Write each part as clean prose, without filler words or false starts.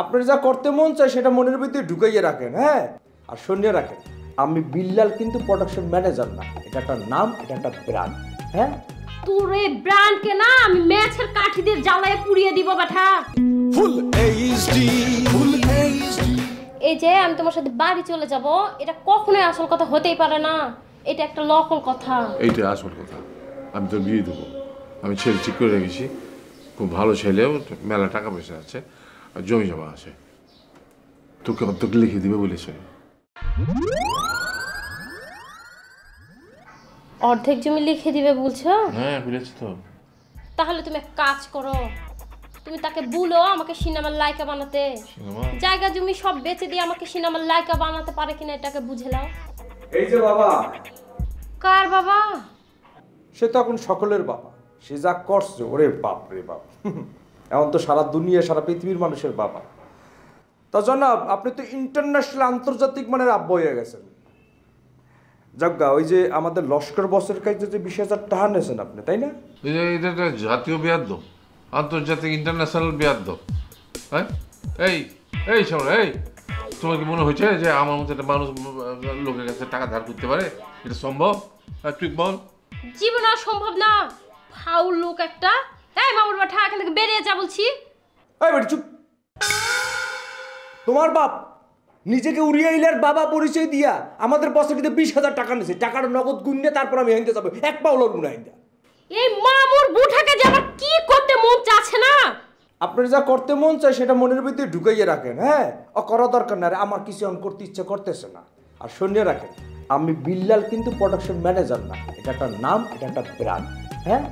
আপনার যা করতে মন চায় সেটা মনের ভিতরে ঢুকাইয়ে রাখেন, হ্যাঁ। আর শুনিয়ে রাখেন, আমি বিল্লাল কিন্তু প্রোডাকশন ম্যানেজার না, এটা একটা নাম, এটা একটা ব্র্যান্ড, হ্যাঁ। তোর এই ব্র্যান্ডকে না আমি ম্যাচের কাঠি দিয়ে জ্বালায় পুড়িয়ে দিব বাটা। Full HD, full HD. এই যে আমি তোমার সাথে বাড়ি চলে যাব, এটা কখনোই আসল কথা হতেই পারে না, এটা একটা নকল কথা। এইটা আসল কথা। আমি তো বিয়ে দেবো, আমি ছেলে ঠিক করে রেখেছি, খুব ভালো ছেলেও, মেলা টাকা পয়সা আছে আর জমি জমা আছে, তোকে লিখে দিবে বলেছে। অর্ধেক জমি লিখে দিবে বলছো? হ্যাঁ বলেছি তো। তাহলে তুমি এক কাজ করো, তুমি তাকে বলো আমাকে সিনেমার লাইকা বানাতে। জায়গা জমি সব বেচে দিয়ে আমাকে সিনেমার লাইকা বানাতে পারে কিনা এটাকে বুঝে নাও। এই যে বাবা। কার বাবা? সে তো এখন সকলের বাবা, সে যা করছে, ওরে বাপ রে বাপ। এখন তো সারা দুনিয়া, সারা পৃথিবীর মানুষের বাবা। তা জনাব, আপনি তো ইন্টারন্যাশনাল, আন্তর্জাতিক মানের আব্বা হয়ে গেছেন। যাজ্ঞা, ওই যে আমাদের লস্কর বসের কাছে যে 20,000 টাকা নিয়েছেন আপনি, তাই না? এটা একটা জাতীয় বেয়াদ্দ, আন্তর্জাতিক ইন্টারন্যাশনাল বেয়াদ্দ। হ্যাঁ এই এই শোনো, এই তোমার কি মনে হয়েছে যে আমার মতো একটা মানুষ লোকের কাছে টাকা ধার করতে পারে? এটা সম্ভব? তুই বল। জীবনে সম্ভব না, ফাউল লোক একটা। এই মামুর বাঠা, এখান থেকে বেরিয়ে যা বলছি। এই বেটি চুপ। তোমার বাপ নিজেকে উড়িয়াইলার বাবা পরিচয় দিয়া আমাদের বসে কিন্তু 20,000 টাকা নিয়েছে। টাকাটা নগদ গুণে তারপর আমি হাইতে যাবো, এক পাউলার গুণ হাইতে। এই মামুর বুঠাকে যে আমার কি করতে মন চাচ্ছে না। আপনার যা করতে মন চায় সেটা মনের ভিতরে ঢুকাইয়ে রাখেন, হ্যাঁ। ও করা দরকার না, আমার কিছু অন করতে ইচ্ছে করতেছে না। আর শুনিয়ে রাখেন, আমি বিল্লাল কিন্তু প্রোডাকশন ম্যানেজার না, এটা একটা নাম, এটা একটা ব্র্যান্ড, হ্যাঁ।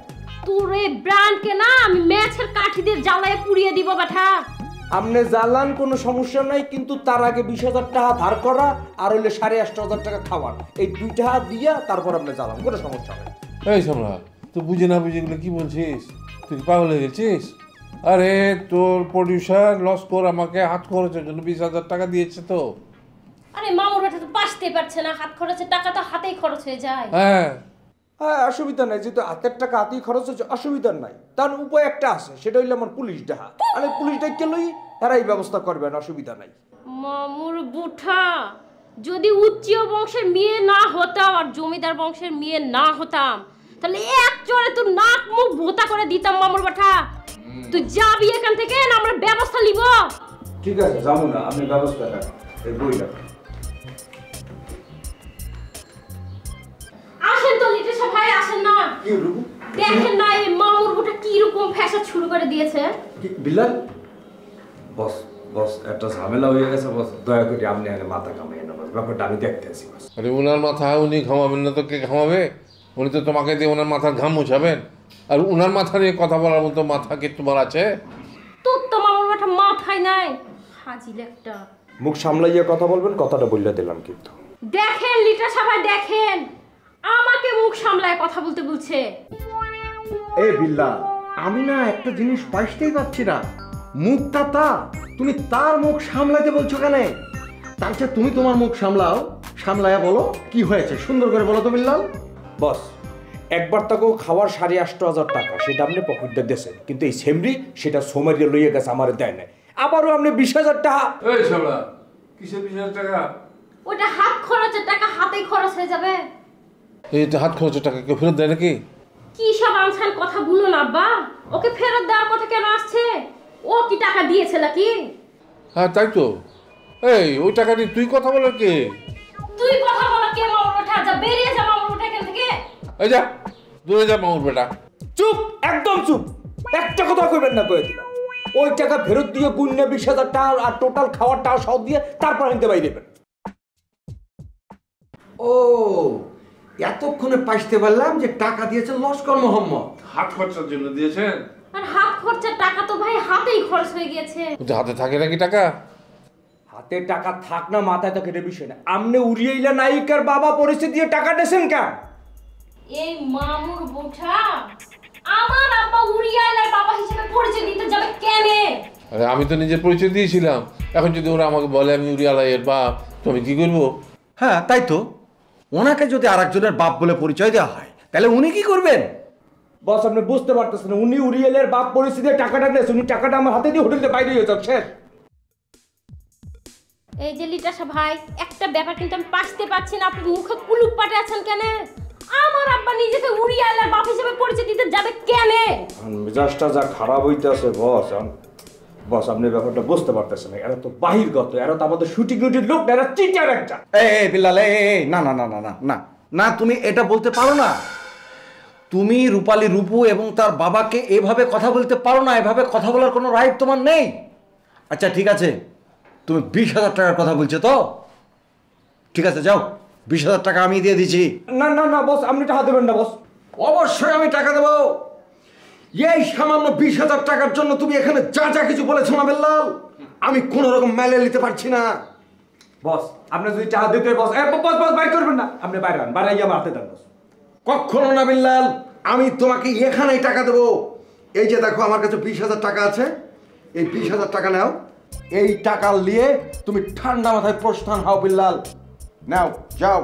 তোর এই ব্র্যান্ডকে না আমি ম্যাচের কাঠি দিয়ে জ্বালায় পুড়িয়ে দিব বাঠা। আপনি জ্বালান, কোনো সমস্যা নাই, কিন্তু তার আগে 20,000 টাকা ধার করা আর হইলে 8,500 টাকা খাওয়ার, এই 2 টাকা দিয়া তারপর আপনি জ্বালান, কোনো সমস্যা নেই। এই সামলা, তুই বুঝে না বুঝে এগুলো কি বলছিস? তুই পাগল হয়ে গেছিস? আরে তোর প্রডিউসার লস্কর আমাকে হাত খরচের জন্য 20,000 টাকা দিয়েছে তো। আরে মামুর বাঠা তো বাঁচতে পারছে না, হাত খরচের টাকা তো হাতেই খরচ হয়ে যায়। হ্যাঁ হ্যাঁ, অসুবিধা নাই, যেহেতু হাতের টাকা হাতেই খরচ হচ্ছে, অসুবিধা নাই। তার উপায় একটা আছে, সেটা হইলে আমার পুলিশ ডাহা। আরে পুলিশ ডাকে লই, তারা এই ব্যবস্থা করবেন, অসুবিধা নাই। মামুর বুঠা, যদি উচ্চীয় বংশের মেয়ে না হতাম আর জমিদার বংশের মেয়ে না হতাম, তাহলে এক চড়ে তোর নাক মুখ ভোতা করে দিতাম মামুর বাঠা। তুই যাবি এখান থেকে, না আমরা ব্যবস্থা নিব। ঠিক আছে, যাবো না, আমি ব্যবস্থা করেন। এই বইটা আসেন তো লিটে সবাই, আসেন না। কি রুবু? দেখেন না এই মামুর বুঠা কি রকম ফ্যাশন শুরু করে দিয়েছে। বিল্লাল বস, বস একটা ঝামেলা হয়ে গেছে বস, দয়া করে আপনি আগে মাথা কামাই না বস, ব্যাপারটা আমি দেখতে আসি বস। আরে ওনার মাথা উনি ঘামাবেন না তো কে ঘামাবে? উনি তো তোমাকে দিয়ে ওনার মাথার ঘাম মুছাবেন। আর ওনার মাথা নিয়ে কথা বলার মতো মাথা কি তোমার আছে? তোর তো মামুর বাঠা মাথায় নাই, হাজিল একটা। মুখ সামলাইয়া কথা বলবেন, কথাটা বললে দিলাম কিন্তু। দেখেন লিটা সবাই দেখেন, আমাকে মুখ সামলায় কথা বলতে বলছে। এ বিল্লাল, আমি না একটা জিনিস বুঝতেই পারছি না, মুখটা তা, তুমি তার মুখ সামলাতে বলছো কেন? তার চেয়ে তুমি তোমার মুখ সামলাও, সামলায়া বলো কি হয়েছে, সুন্দর করে বলো তো বিল্লাল। বস, একবার তাকেও খাওয়ার 8,500 টাকা সেটা আপনি পকেটে দিয়েছেন, কিন্তু এই সেমরি সেটা সোমারিয়া লইয়া গেছে, আমার দেয় নাই। আবারও আপনি 20,000 টাকা। এই সামলা, কিসের 20,000 টাকা? ওটা হাত খরচের টাকা হাতেই খরচ হয়ে যাবে। এইটা হাত খরচের টাকা কেউ ফেরত দেয় নাকি? কি সব আনসান কথা বললো না আব্বা, ওকে ফেরত দেওয়ার কথা কেন আসছে? ও কি টাকা দিয়েছে নাকি? হ্যাঁ তাই তো। এই ওই টাকা নিয়ে তুই কথা বলার কে? তুই কথা বলা কে? মামুর ওঠা, যা বেরিয়ে যা মামুর ওঠা এখান থেকে। এই যা, দূরে যা মামুর বেটা। চুপ, একদম চুপ, একটা কথা কইবেন না, কয়ে দিলাম। ওই টাকা ফেরত দিয়ে গুণনে 20,000 টাকা আর টোটাল খাওয়ার টাকা সব দিয়ে তারপর আনতে বাইরে দেবেন। ও, এতক্ষণে পাইতে পারলাম যে টাকা দিয়েছে লস্কর মোহাম্মদ। হাত খরচার জন্য দিয়েছেন? আর হাত খরচের টাকা তো ভাই হাতেই খরচ হয়ে গিয়েছে। হাতে থাকে নাকি টাকা? হাতে টাকা থাক না মাথায় তো কেটে বিষয় না, আমনে উড়িয়াইলা নায়িকার বাবা পরিচয় দিয়ে টাকা দিয়েছেন কেন? এই মামুর বুঠা আমার আব্বা উড়িয়ালার বাবা হিসেবে পরিচয় দিতে যাবে কেন? আরে আমি তো নিজের পরিচয় দিয়েছিলাম, এখন যদি ওরা আমাকে বলে আমি উড়িয়ালাইয়ের বাপ, তো আমি কি করবো? হ্যাঁ তাই তো, ওনাকে যদি আরেকজনের বাপ বলে পরিচয় দেওয়া হয় তাহলে উনি কি করবেন? বস, আপনি বুঝতে পারতেছেন, উনি উড়িয়ালের বাপ পরিচয় দিয়ে টাকাটা দিয়েছে, উনি টাকাটা আমার হাতে দিয়ে হোটেলতে বাইরে হয়ে যাচ্ছে। এই যে লিটাসা ভাই, একটা ব্যাপার কিন্তু আমি পাসতে পারছি না, আপনি মুখে কুলুপ পাটে আছেন কেন? আমার আব্বা নিজেকে উড়িয়ে আলার বাপ হিসেবে পরিচয় দিতে যাবে কেন? মেজাজটা যা খারাপ হইতেছে বস, বস আপনি ব্যাপারটা বুঝতে পারতেছেন না, এরা তো বাহিরগত, এরা তো আমাদের শুটিং উটির লোক, এরা চিটার একটা। এই বিল্লাল, এই না না না না না না না, তুমি এটা বলতে পারো না। তুমি রূপালী রূপু এবং তার বাবাকে এভাবে কথা বলতে পারো না, এভাবে কথা বলার কোনো রাইট তোমার নেই। আচ্ছা ঠিক আছে, তুমি 20,000 টাকার কথা বলছো তো? ঠিক আছে যাও, 20,000 টাকা আমি দিয়ে দিচ্ছি। না না না বস, আপনি টাকা দেবেন না বস। অবশ্যই আমি টাকা দেবো। এই সামান্য 20,000 টাকার জন্য তুমি এখানে যা যা কিছু বলেছো না বেল্লাল, আমি কোনো রকম মেলে নিতে পারছি না। বস আপনি যদি টাকা দিতে বস, বস বস বাইর করবেন না, আপনি বাইরে আন, বাইরে গিয়ে আমার হাতে দেন বস। কখনো না বিল্লাল, আমি তোমাকে এখানেই টাকা দেবো। এই যে দেখো আমার কাছে 20,000 টাকা আছে, এই 20,000 টাকা নাও। এই টাকা নিয়ে তুমি ঠান্ডা মাথায় প্রস্থান হও বিল্লাল। নাও যাও।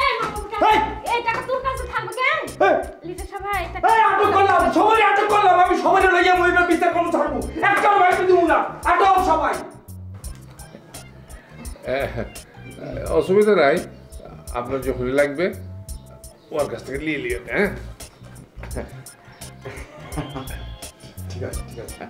এই মামুর কাছে, এই! এই টাকা তোর কাছে থাকবে কেন? এই! লিটাসা ভাই, এই আটক করলাম, সবাই আটক করলাম, আমি সবাই লইয়া মইবা বিচার করব ছাড়বো, একটা বাইরে দিব না, আটক সবাই। অসুবিধা নাই, আপনার যখনই লাগবে ওর কাছ থেকে নিয়ে নিয়ে, হ্যাঁ? ঠিক আছে ঠিক আছে।